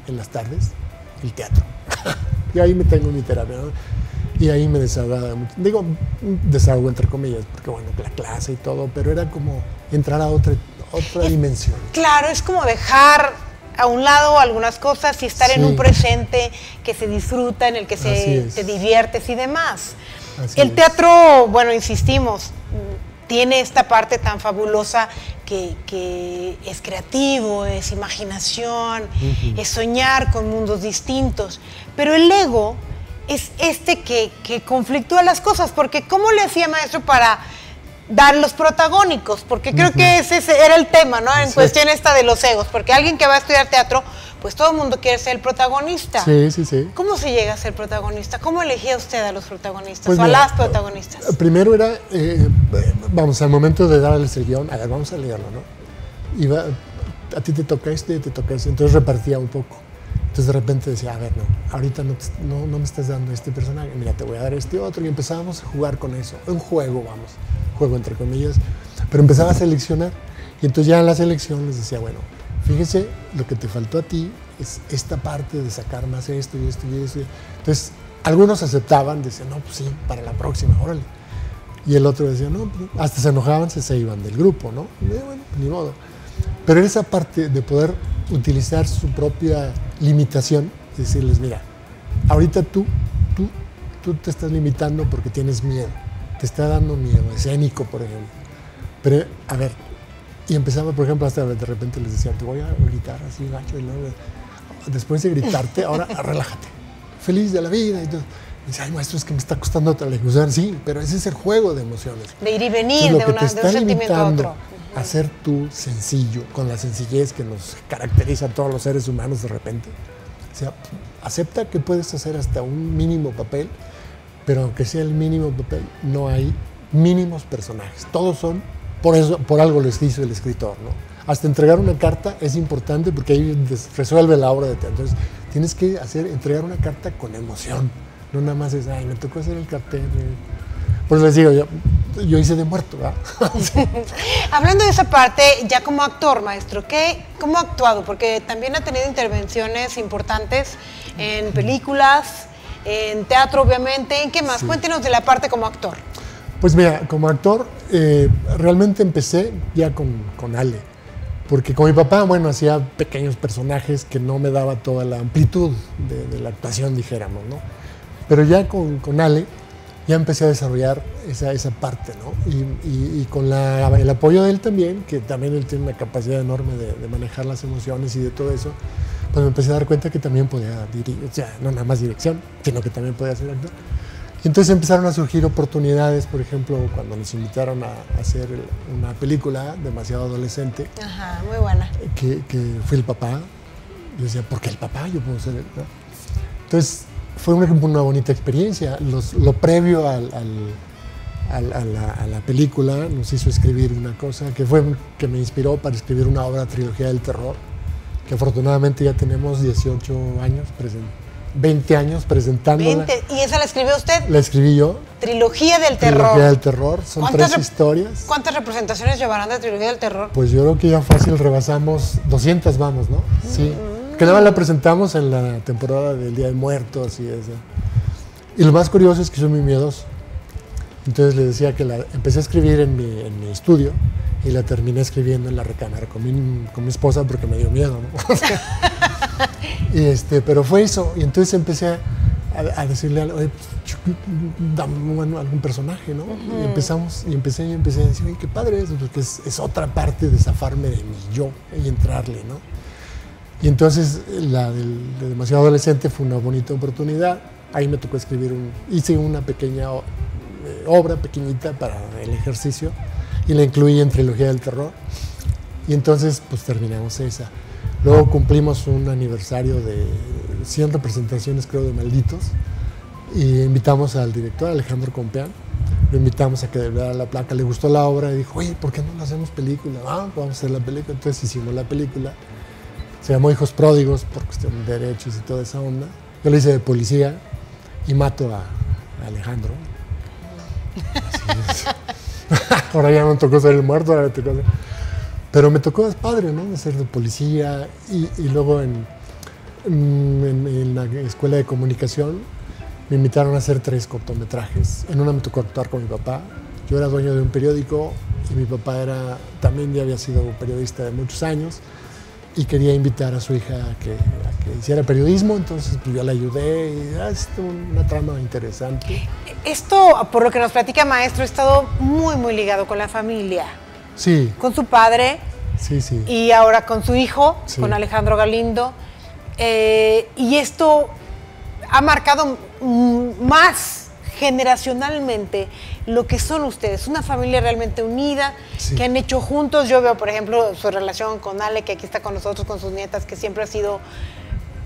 en las tardes, el teatro. Y ahí me tengo mi terapia, ¿no? Y ahí me desahogaba mucho. Digo, desahogo entre comillas, porque bueno, la clase y todo, pero era como entrar a otra dimensión. Claro, es como dejar a un lado algunas cosas y estar en un presente que se disfruta, en el que te diviertes y demás. El teatro, bueno, insistimos, tiene esta parte tan fabulosa que es creativo, es imaginación, es soñar con mundos distintos, pero el ego es que conflictúa las cosas, porque ¿cómo le hacía maestro para dar los protagónicos? Porque creo que ese era el tema, ¿no? En cuestión esta de los egos, porque alguien que va a estudiar teatro, pues todo el mundo quiere ser el protagonista. Sí. ¿Cómo se llega a ser protagonista? ¿Cómo elegía usted a los protagonistas pues o a las protagonistas? Primero era, vamos, al momento de darles el guión, a ver, vamos a leerlo, ¿no? Iba, a ti te toca este, te toca este, entonces repartía un poco. Entonces de repente decía, a ver, no, ahorita no me estás dando este personaje, mira, te voy a dar este otro, y empezábamos a jugar con eso, un juego, juego entre comillas, pero empezaba a seleccionar, y entonces ya en la selección les decía, bueno, fíjese, lo que te faltó a ti es esta parte de sacar más esto y esto y esto. Entonces, algunos aceptaban, decían, no, pues sí, para la próxima, órale. Y el otro decía, no, pues, hasta se enojaban, se iban del grupo, ¿no? Y bueno, ni modo. Pero esa parte de poder utilizar su propia limitación, decirles, mira, ahorita tú te estás limitando porque tienes miedo, te está dando miedo, escénico, por ejemplo. Pero, a ver, y empezaba, por ejemplo, hasta de repente les decía, te voy a gritar así, gacho, y luego, después de gritarte, ahora relájate, feliz de la vida y todo. Y dice, ay, maestro, es que me está costando otra lengua. Sí, pero ese es el juego de emociones. De ir y venir, entonces, de un sentimiento a otro. A ser tú sencillo, con la sencillez que nos caracteriza a todos los seres humanos de repente. O sea, acepta que puedes hacer hasta un mínimo papel, pero aunque sea el mínimo papel, no hay mínimos personajes. Todos son, por algo les dice el escritor, ¿no? Hasta entregar una carta es importante porque ahí resuelve la obra de teatro. Entonces, tienes que entregar una carta con emoción. No nada más es, ay, me tocó hacer el cartel. Por eso les digo, yo hice de muerto, ¿verdad? Hablando de esa parte, ya como actor, maestro, ¿cómo ha actuado? Porque también ha tenido intervenciones importantes en películas, en teatro, obviamente. ¿En qué más? Sí. Cuéntenos de la parte como actor. Pues mira, como actor, realmente empecé ya con Ale. Porque con mi papá, bueno, hacía pequeños personajes que no me daba toda la amplitud de la actuación, dijéramos, ¿no? Pero ya con Ale, ya empecé a desarrollar esa parte, ¿no? Y con el apoyo de él también, que también él tiene una capacidad enorme de manejar las emociones y de todo eso, pues me empecé a dar cuenta que también podía dirigir, o sea, no nada más dirección, sino que también podía ser actor. Y entonces empezaron a surgir oportunidades, por ejemplo, cuando nos invitaron a hacer una película demasiado adolescente. Ajá, muy buena. Que fui el papá. Yo decía, ¿por qué el papá? Yo puedo ser el papá. Entonces, fue una bonita experiencia. Lo previo a la película nos hizo escribir una cosa que me inspiró para escribir una obra, Trilogía del Terror, que afortunadamente ya tenemos 18 años, 20 años presentándola. 20. ¿Y esa la escribió usted? La escribí yo. Trilogía del Terror. Trilogía del Terror, son 3 historias. ¿Cuántas representaciones llevarán de Trilogía del Terror? Pues yo creo que ya fácil rebasamos 200, vamos, ¿no? Sí. Que nada más la presentamos en la temporada del Día de Muertos y eso. Y lo más curioso es que soy muy miedoso. Entonces le decía que empecé a escribir en mi estudio y la terminé escribiendo en la recámara con mi esposa porque me dio miedo, ¿no? Pero fue eso. Y entonces empecé a decirle, oye, dame algún personaje, ¿no? Y empecé a decir, oye, qué padre eso, porque es otra parte de zafarme de mi yo y entrarle, ¿no? Y entonces la de Demasiado Adolescente fue una bonita oportunidad. Ahí me tocó hice una pequeña obra pequeñita para el ejercicio y la incluí en Trilogía del Terror. Y entonces pues terminamos esa. Luego cumplimos un aniversario de 100 representaciones, creo, de Malditos. Y invitamos al director, Alejandro Compeán. Lo invitamos a que le diera la placa. Le gustó la obra y dijo, oye, ¿por qué no la hacemos película? Vamos a hacer la película. Entonces hicimos la película. Se llamó Hijos Pródigos por cuestión de derechos y toda esa onda. Yo lo hice de policía y mato a Alejandro. Así es. Ahora ya no me tocó ser el muerto, ahora me tocó ser... Pero me tocó, es padre, ¿no? Ser de policía y luego en la escuela de comunicación me invitaron a hacer 3 cortometrajes. En una me tocó actuar con mi papá. Yo era dueño de un periódico y mi papá también ya había sido un periodista de muchos años y quería invitar a su hija a que hiciera periodismo, entonces pues yo le ayudé y es una trama interesante. Esto, por lo que nos platica, maestro, ha estado muy, muy ligado con la familia. Sí. Con su padre. Sí, sí. Y ahora con su hijo, sí, con Alejandro Galindo. Y esto ha marcado más generacionalmente lo que son ustedes, una familia realmente unida, sí, que han hecho juntos. Yo veo, por ejemplo, su relación con Ale, que aquí está con nosotros, con sus nietas, que siempre ha sido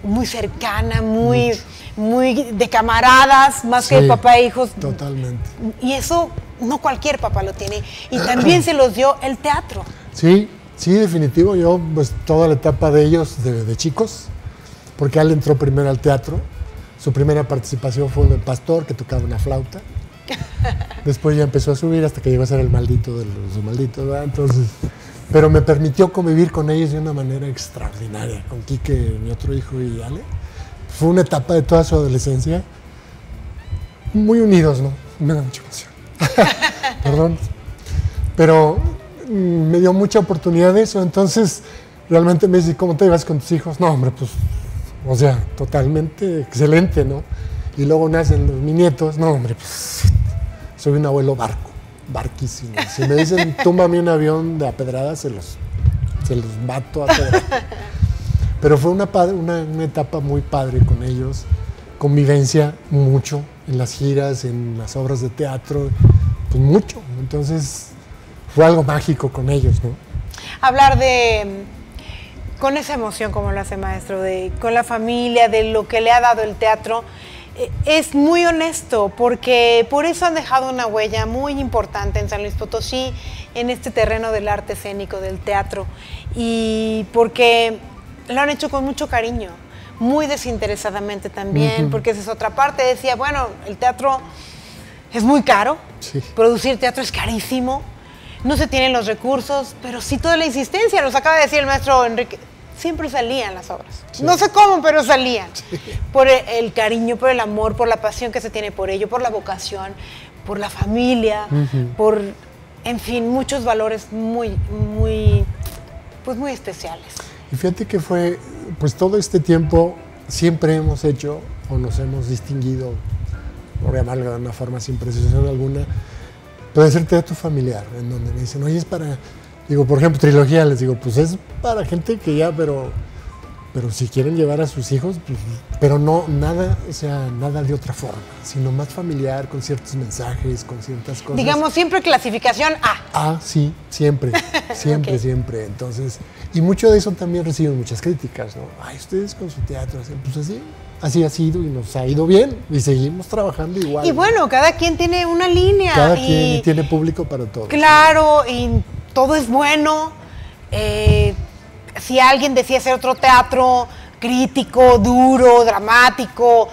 muy cercana, muy de camaradas, más sí, que papá e hijos. Totalmente. Y eso no cualquier papá lo tiene. Y también se los dio el teatro. Sí, sí, definitivo. Yo, pues, toda la etapa de ellos, de chicos, porque Ale entró primero al teatro. Su primera participación fue un pastor que tocaba una flauta. Después ya empezó a subir hasta que llegó a ser el maldito de los malditos, ¿verdad? Entonces, pero me permitió convivir con ellos de una manera extraordinaria, con Quique, mi otro hijo, y Ale. Fue una etapa de toda su adolescencia muy unidos, ¿no? Me da mucha emoción. perdón. Pero me dio mucha oportunidad de eso, entonces realmente me dice, ¿cómo te llevas con tus hijos? No, hombre, pues, o sea, totalmente excelente, ¿no? Y luego nacen mis nietos, no, hombre, pues, soy un abuelo barquísimo. Si me dicen, túmbame un avión de a pedradas, se los mato a pedradas. Pero fue una etapa muy padre con ellos, convivencia mucho en las giras, en las obras de teatro, pues mucho. Entonces fue algo mágico con ellos, ¿no? Hablar con esa emoción como lo hace maestro, con la familia, de lo que le ha dado el teatro, es muy honesto, porque por eso han dejado una huella muy importante en San Luis Potosí, en este terreno del arte escénico, del teatro, y porque lo han hecho con mucho cariño, muy desinteresadamente también, porque esa es otra parte. Decía, bueno, el teatro es muy caro, sí. Producir teatro es carísimo, no se tienen los recursos, pero sí toda la insistencia, nos acaba de decir el maestro Enrique, siempre salían las obras. Sí. No sé cómo, pero salían. Sí. Por el cariño, por el amor, por la pasión que se tiene por ello, por la vocación, por la familia, por, en fin, muchos valores muy especiales. Y fíjate que fue, pues todo este tiempo siempre hemos hecho, o nos hemos distinguido, por llamarlo de una forma sin precisión alguna, puede ser teatro familiar, en donde me dicen, oye, es para, digo, por ejemplo, trilogía, les digo, pues es para gente que ya, pero si quieren llevar a sus hijos, pues, pero no, nada, o sea, nada de otra forma, sino más familiar, con ciertos mensajes, con ciertas cosas. Digamos, siempre clasificación A. Ah, sí, siempre, siempre, okay. Siempre. Entonces, y mucho de eso también reciben muchas críticas, ¿no? Ay, ustedes con su teatro, pues así ha sido y nos ha ido bien y seguimos trabajando igual. Y bueno, cada quien tiene una línea. Cada quien tiene público para todo. Claro, y todo es bueno. Si alguien decide hacer otro teatro crítico, duro, dramático,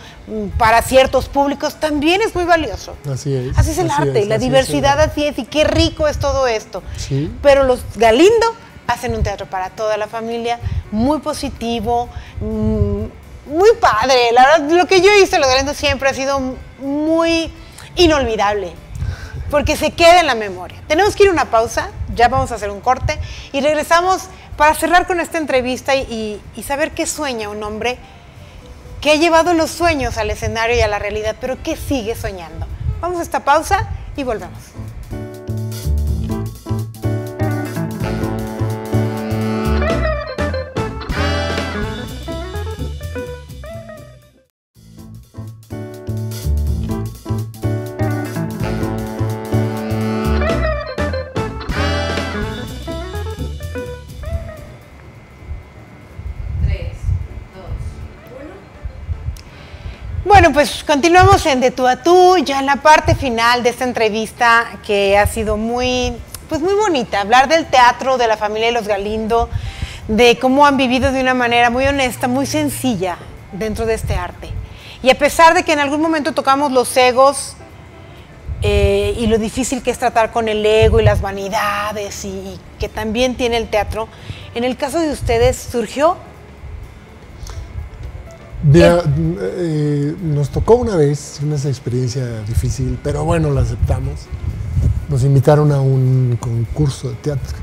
para ciertos públicos, también es muy valioso. Así es. Así es el arte, la diversidad así es, y qué rico es todo esto. Sí. Pero los Galindo hacen un teatro para toda la familia, muy positivo, muy padre. La verdad, lo que yo he visto en los Galindo siempre ha sido muy inolvidable, porque se queda en la memoria. Tenemos que ir a una pausa, ya vamos a hacer un corte, y regresamos para cerrar con esta entrevista y saber qué sueña un hombre que ha llevado los sueños al escenario y a la realidad, pero que sigue soñando. Vamos a esta pausa y volvemos. Bueno, pues continuamos en De Tú a Tú, ya en la parte final de esta entrevista que ha sido muy bonita. Hablar del teatro, de la familia de los Galindo, de cómo han vivido de una manera muy honesta, muy sencilla dentro de este arte. Y a pesar de que en algún momento tocamos los egos y lo difícil que es tratar con el ego y las vanidades y que también tiene el teatro, en el caso de ustedes surgió... nos tocó una vez, una experiencia difícil, pero bueno, la aceptamos. Nos invitaron a un concurso de teatro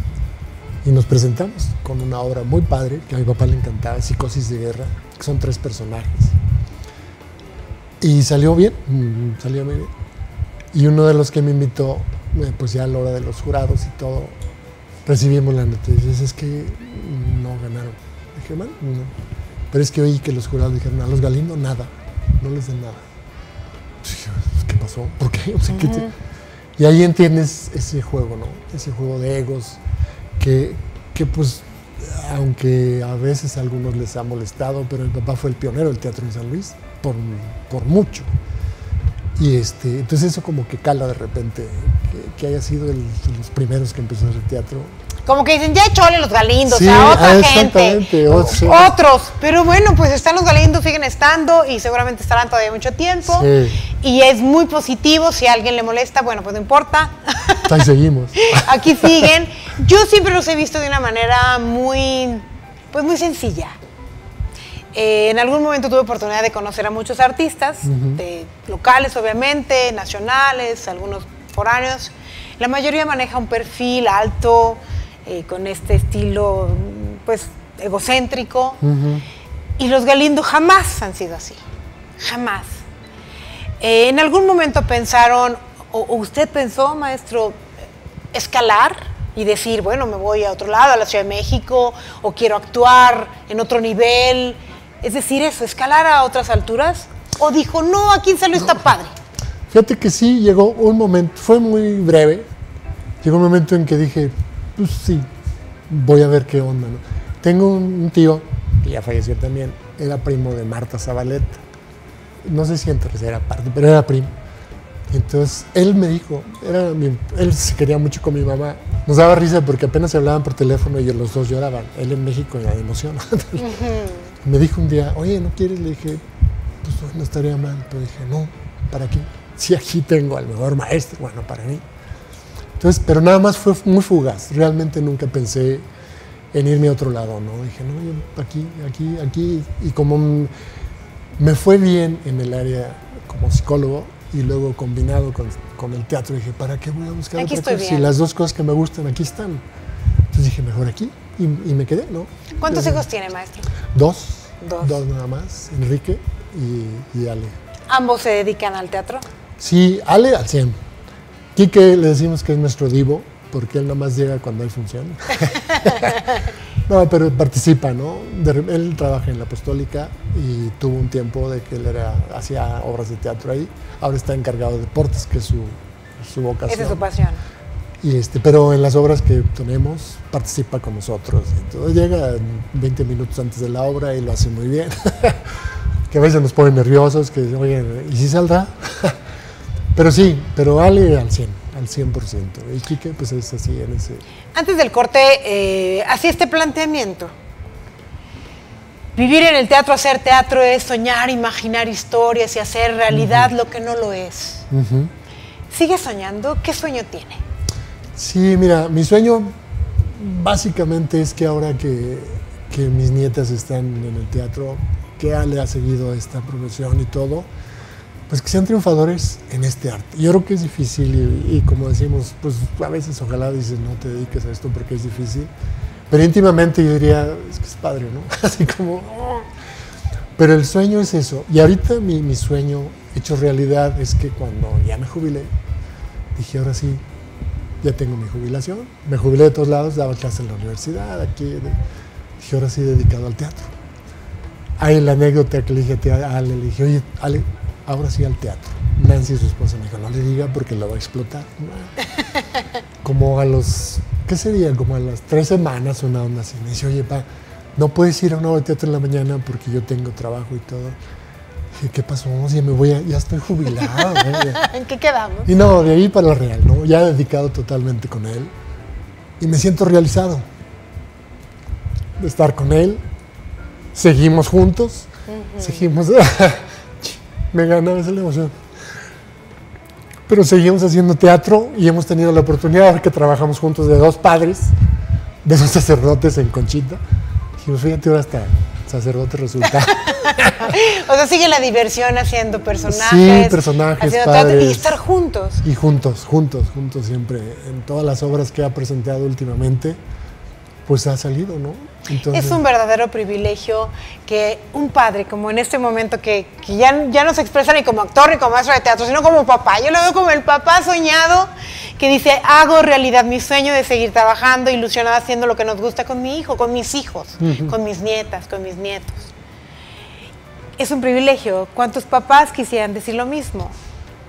y nos presentamos con una obra muy padre que a mi papá le encantaba, Psicosis de Guerra, que son 3 personajes. Y salió bien, salió muy bien. Y uno de los que me invitó, pues ya a la hora de los jurados y todo, recibimos la noticia, es que no ganaron. Dije, man, no. Pero es que oí que los jurados dijeron, a los Galindo nada, no les den nada. ¿Qué pasó? ¿Por qué? O sea, y ahí entiendes ese juego, ¿no? Ese juego de egos que pues, aunque a veces a algunos les ha molestado, pero mi papá fue el pionero del teatro en San Luis, por mucho. Y entonces eso como que cala de repente, que haya sido de los primeros que empezó a hacer teatro. Como que dicen, ya chole los Galindos, sí, o sea, otra gente, otros. Pero bueno, pues están los Galindos, siguen estando y seguramente estarán todavía mucho tiempo. Sí. Y es muy positivo, si a alguien le molesta, bueno, pues no importa. Ahí seguimos. Aquí siguen. Yo siempre los he visto de una manera muy sencilla. En algún momento tuve oportunidad de conocer a muchos artistas, locales obviamente, nacionales, algunos foráneos. La mayoría maneja un perfil alto, con este estilo, pues, egocéntrico. Y los Galindo jamás han sido así, jamás. ¿En algún momento pensaron, o usted pensó, maestro, escalar y decir, bueno, me voy a otro lado, a la Ciudad de México, o quiero actuar en otro nivel? Es decir, eso, escalar a otras alturas. ¿O dijo, no, aquí en San Luis está padre? Fíjate que sí, llegó un momento, fue muy breve, llegó un momento en que dije, pues sí, voy a ver qué onda, ¿no? Tengo un tío, que ya falleció también, era primo de Marta Zabaleta, no sé si en tercera parte, pero era primo. Entonces, él me dijo, él se quería mucho con mi mamá, nos daba risa porque apenas se hablaban por teléfono y los dos lloraban, él en México de emoción. Me dijo un día, oye, ¿no quieres? Le dije, pues no estaría mal, pero dije, no, ¿para qué? Si aquí tengo al mejor maestro, bueno, para mí. Entonces, pero nada más fue muy fugaz, realmente nunca pensé en irme a otro lado, ¿no? Dije, no, yo aquí, y como me fue bien en el área como psicólogo y luego combinado con el teatro, dije, ¿para qué voy a buscar aquí otra cosa? Si las dos cosas que me gustan aquí están. Entonces dije, mejor aquí, y me quedé, ¿no? ¿Cuántos hijos tiene, maestro? Dos nada más, Enrique y Ale. ¿Ambos se dedican al teatro? Sí, Ale al 100. Quique le decimos que es nuestro divo, porque él nada más llega cuando hay función. No, pero participa, ¿no? Él trabaja en la Apostólica y tuvo un tiempo de que él hacía obras de teatro ahí. Ahora está encargado de deportes, que es su vocación. Esa es su pasión. Pero en las obras que tenemos participa con nosotros. Entonces llega 20 minutos antes de la obra y lo hace muy bien. Que a veces nos ponen nerviosos, que oye, ¿y si saldrá? Pero sí, pero Ale al 100%. Y Quique, pues es así en ese... Antes del corte, hacía este planteamiento. Vivir en el teatro, hacer teatro es soñar, imaginar historias y hacer realidad lo que no lo es. ¿Sigue soñando? ¿Qué sueño tiene? Sí, mira, mi sueño básicamente es que ahora que mis nietas están en el teatro, que Ale ha seguido esta profesión y todo, pues que sean triunfadores en este arte. Yo creo que es difícil y como decimos, pues a veces ojalá dices no te dediques a esto porque es difícil, pero íntimamente yo diría, es que es padre, ¿no? Así como... Oh. Pero el sueño es eso. Y ahorita mi sueño hecho realidad es que cuando ya me jubilé, dije, ahora sí, ya tengo mi jubilación. Me jubilé de todos lados, daba clases en la universidad, aquí. Dije, ahora sí, dedicado al teatro. Hay la anécdota que le dije a Ale, le dije, oye, Ale, ahora sí al teatro. Nancy, su esposa, me dijo, no le diga porque lo va a explotar. Como a los, ¿qué sería? Como a las 3 semanas, una onda así. Me dice, oye, pa, no puedes ir a una obra de teatro en la mañana porque yo tengo trabajo y todo. Dije, ¿qué pasó? Ya me voy, ya estoy jubilado. ¿En qué quedamos? Y no, de ahí para la real, ¿no? Ya dedicado totalmente con él. Y me siento realizado de estar con él. Seguimos juntos. Seguimos... Me gana a veces la emoción. Pero seguimos haciendo teatro y hemos tenido la oportunidad, ahora que trabajamos juntos, de 2 padres, de 2 sacerdotes en Conchita. Dijimos, fíjate, ahora hasta sacerdote resulta. O sea, sigue la diversión haciendo personajes. Sí, personajes, padres. Teatro, y estar juntos. Y juntos siempre. En todas las obras que ha presentado últimamente, pues ha salido, ¿no? Entonces, es un verdadero privilegio que un padre, como en este momento, que ya no se expresa ni como actor ni como maestro de teatro, sino como papá. Yo lo veo como el papá soñado que dice, hago realidad mi sueño de seguir trabajando, ilusionada haciendo lo que nos gusta con mi hijo, con mis hijos, con mis nietas, con mis nietos. Es un privilegio. ¿Cuántos papás quisieran decir lo mismo?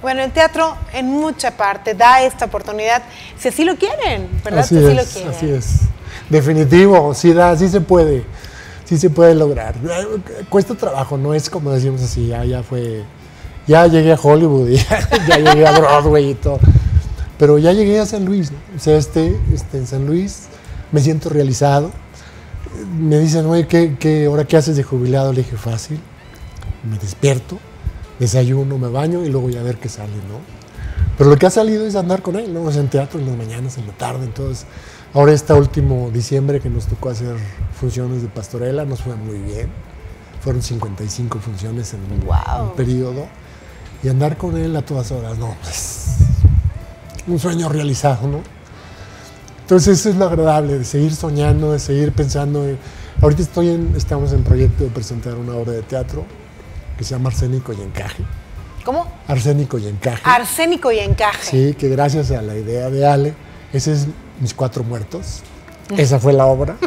Bueno, el teatro en mucha parte da esta oportunidad, si así lo quieren, ¿verdad? Así es. Definitivo, sí se puede lograr. Cuesta trabajo, no es como decimos así, ya llegué a Hollywood, ya llegué a Broadway y todo, pero ya llegué a San Luis, ¿no? O sea, en San Luis me siento realizado. Me dicen, oye, ¿ahora qué haces de jubilado? Le dije, fácil, me despierto, desayuno, me baño y luego ya a ver qué sale, ¿no? Pero lo que ha salido es andar con él, ¿no? Es en teatro, en las mañanas, en la tarde, entonces... Ahora último diciembre que nos tocó hacer funciones de pastorela, nos fue muy bien. Fueron 55 funciones en un periodo. Y andar con él a todas horas, no, pues, un sueño realizado, ¿no? Entonces eso es lo agradable, de seguir soñando, de seguir pensando. Ahorita estamos en proyecto de presentar una obra de teatro que se llama Arsénico y Encaje. ¿Cómo? Arsénico y Encaje. Arsénico y Encaje. Sí, que gracias a la idea de Ale, ese es Mis Cuatro Muertos. Esa fue la obra.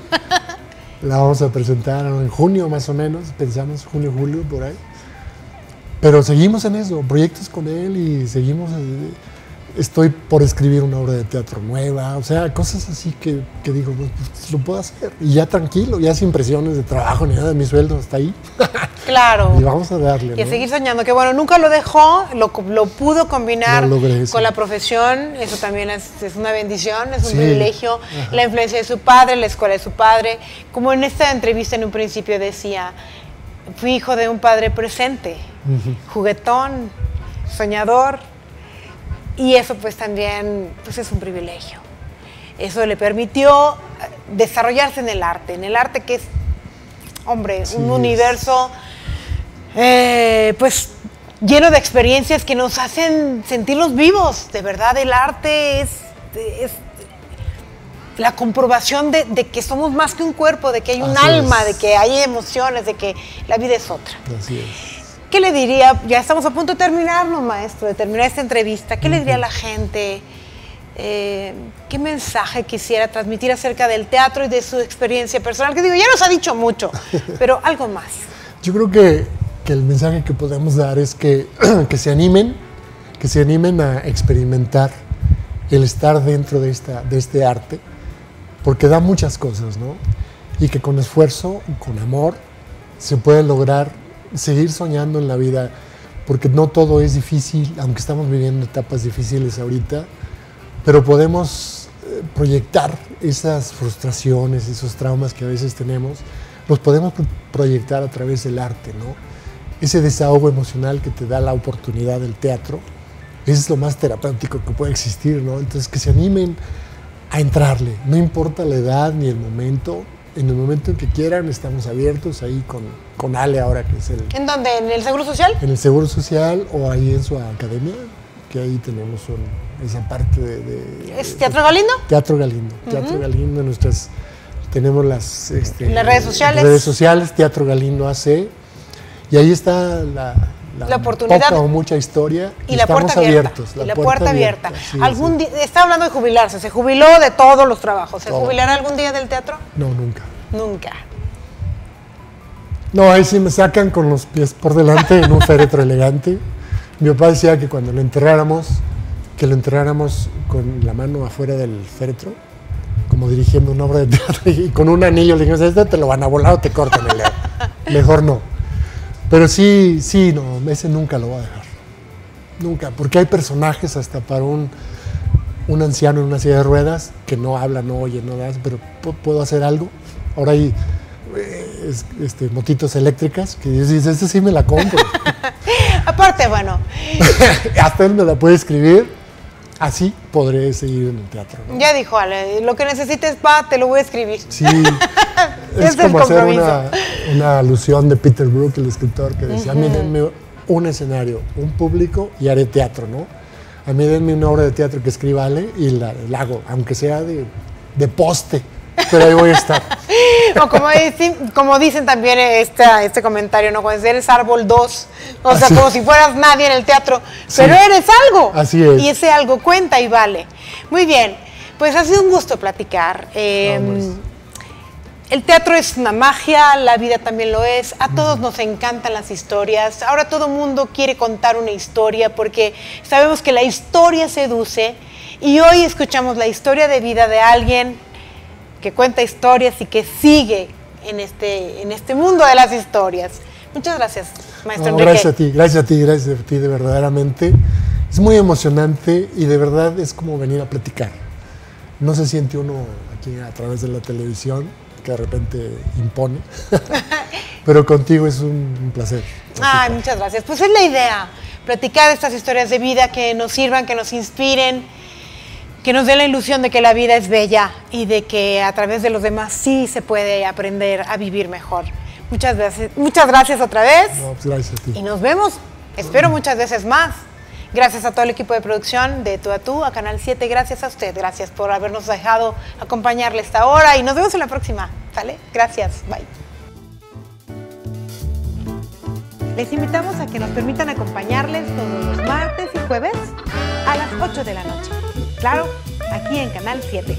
La vamos a presentar en junio más o menos, pensamos junio, julio, por ahí. Pero seguimos en eso, proyectos con él y seguimos. Estoy por escribir una obra de teatro nueva, o sea, cosas así que digo, pues lo puedo hacer. Y ya tranquilo, ya sin presiones de trabajo ni nada, de mi sueldo hasta ahí. Claro. Y vamos a darle. Y a seguir soñando, que bueno, nunca lo dejó, lo pudo combinar con la profesión, eso también es una bendición, es un privilegio. Ajá. La influencia de su padre, la escuela de su padre. Como en esta entrevista en un principio decía, fui hijo de un padre presente, juguetón, soñador. Y eso pues también pues es un privilegio. Eso le permitió desarrollarse en el arte que es, hombre, un universo pues lleno de experiencias que nos hacen sentirnos vivos. De verdad, el arte es la comprobación de que somos más que un cuerpo, de que hay un alma, de que hay emociones, de que la vida es otra. Así es. ¿Qué le diría? Ya estamos a punto de terminarnos, maestro, de terminar esta entrevista. ¿Qué le diría a la gente? ¿Qué mensaje quisiera transmitir acerca del teatro y de su experiencia personal? Que digo, ya nos ha dicho mucho, pero algo más. Yo creo que el mensaje que podemos dar es que se animen a experimentar el estar dentro de este arte, porque da muchas cosas, ¿no? Y que con esfuerzo, con amor, se puede lograr seguir soñando en la vida, porque no todo es difícil, aunque estamos viviendo etapas difíciles ahorita, pero podemos proyectar esas frustraciones, esos traumas que a veces tenemos, los podemos proyectar a través del arte, ¿no? Ese desahogo emocional que te da la oportunidad del teatro, es lo más terapéutico que puede existir, ¿no? Entonces que se animen a entrarle, no importa la edad ni el momento. En el momento en que quieran, estamos abiertos ahí con Ale ahora, que es el... ¿En dónde? ¿En el Seguro Social? En el Seguro Social o ahí en su academia, que ahí tenemos esa parte ¿Es Teatro Galindo? Teatro Galindo. Teatro Galindo, tenemos las redes sociales. Redes sociales, Teatro Galindo AC, y ahí está la oportunidad. Poca o mucha historia. Y la puerta abierta. La puerta abierta. ¿Algún día, está hablando de jubilarse, se jubiló de todos los trabajos. ¿Se jubilará algún día del teatro? No, nunca. Nunca. No, ahí sí me sacan con los pies por delante en un féretro elegante. Mi papá decía que cuando lo enterráramos con la mano afuera del féretro, como dirigiendo una obra de teatro, y con un anillo le dijimos, te lo van a volar o te cortan el dedo. Mejor no. Pero sí, no, ese nunca lo voy a dejar. Nunca, porque hay personajes hasta para un anciano en una silla de ruedas que no habla, no oye, no da, pero puedo hacer algo. Ahora hay motitos eléctricas que dices, este sí me la compro. Aparte, bueno. Hasta él me la puede escribir. Así podré seguir en el teatro, ¿no? Ya dijo Ale, lo que necesites, te lo voy a escribir. Sí, es como hacer una alusión de Peter Brook, el escritor, que decía, a mí denme un escenario, un público y haré teatro, ¿no? A mí denme una obra de teatro que escriba Ale y la hago, aunque sea de poste, pero ahí voy a estar. O como dicen también este comentario, ¿no? Cuando eres árbol 2, o sea, como si fueras nadie en el teatro, pero eres algo. Así es. Y ese algo cuenta y vale. Muy bien, pues ha sido un gusto platicar. El teatro es una magia, la vida también lo es. A todos nos encantan las historias. Ahora todo el mundo quiere contar una historia porque sabemos que la historia seduce. Y hoy escuchamos la historia de vida de alguien que cuenta historias y que sigue en este mundo de las historias. Muchas gracias, maestro Enrique. Gracias a ti, de verdaderamente. Es muy emocionante y de verdad es como venir a platicar. No se siente uno aquí a través de la televisión, que de repente impone, pero contigo es un placer. Ay, muchas gracias. Pues es la idea, platicar estas historias de vida que nos sirvan, que nos inspiren, que nos dé la ilusión de que la vida es bella y de que a través de los demás sí se puede aprender a vivir mejor. Muchas gracias otra vez. No, pues gracias a ti. Y nos vemos, espero muchas veces más. Gracias a todo el equipo de producción de Tú a Tú, a Canal 7. Gracias a usted. Gracias por habernos dejado acompañarle esta hora. Y nos vemos en la próxima. ¿Sale? Gracias. Bye. Les invitamos a que nos permitan acompañarles todos los martes y jueves a las 8 de la noche. Claro, aquí en Canal 7.